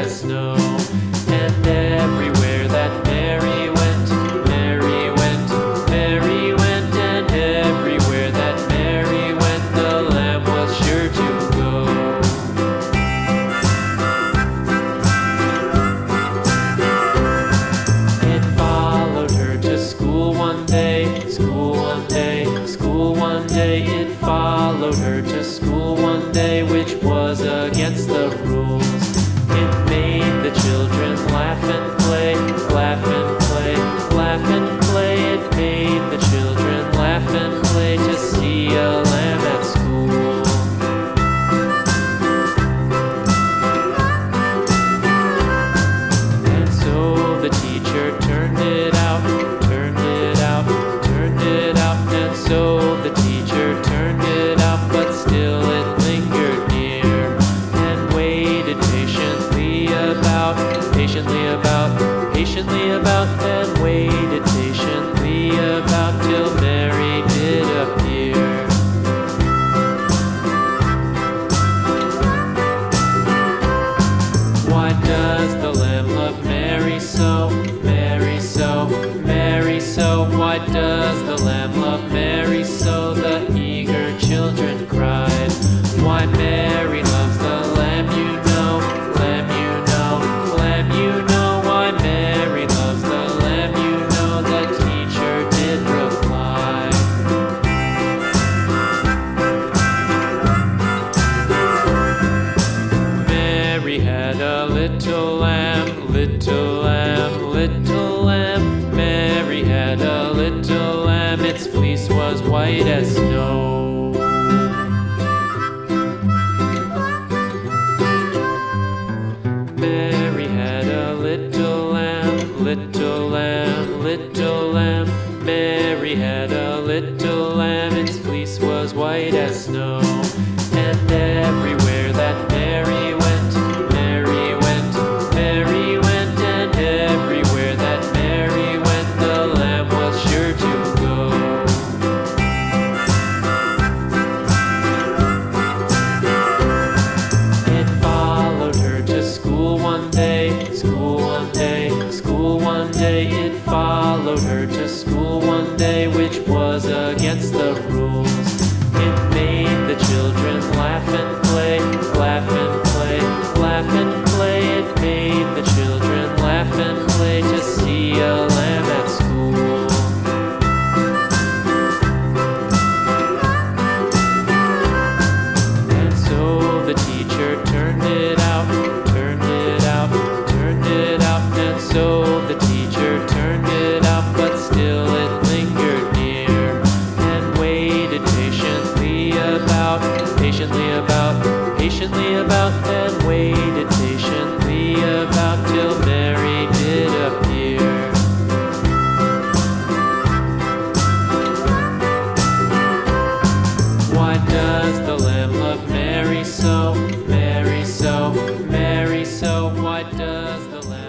as snow. And everywhere that Mary went, Mary went, Mary went, and everywhere that Mary went, the lamb was sure to go. It followed her to school one day, school one day, school one day. It followed her to school one day, which was against the rules. It made the children laugh and play, laugh and play, laugh and play. It made the children laugh and play to see a lamb at school. And so the teacher turned it out, turned it out, turned it out. And so the teacher turned it out, but still it lingered near and waited patiently about, and waited patiently about till Mary did appear. Why does the lamb love Mary so, Mary so, Mary so? Why does the lamb love Mary so? The eager children cried. Why Mary loves the lamb, you know, lamb, you know, lamb, you know. Why Mary loves the lamb, you know, the teacher did reply. Mary had a little lamb, little lamb, little lamb. Mary had a little lamb, its fleece was white as snow. Mary had a little lamb, little lamb, little lamb. Mary had a little lamb, its fleece was white as snow. And everywhere that Mary went, Mary went, Mary went, and everywhere that Mary went, the lamb was sure to go. It followed her to school one day, school one day, school one day. It followed her to school one day, which was against the rules. It made the children laugh and play, laugh and play, laugh and play. It made the children laugh and play to see a lamb at school. And so the teacher turned it out, turned it out, turned it out. And so the teacher turned it out, but still it lingered near and waited patiently about, and waited patiently about till Mary did appear. Why does the lamb love Mary so, Mary so, Mary so? Why does the lamb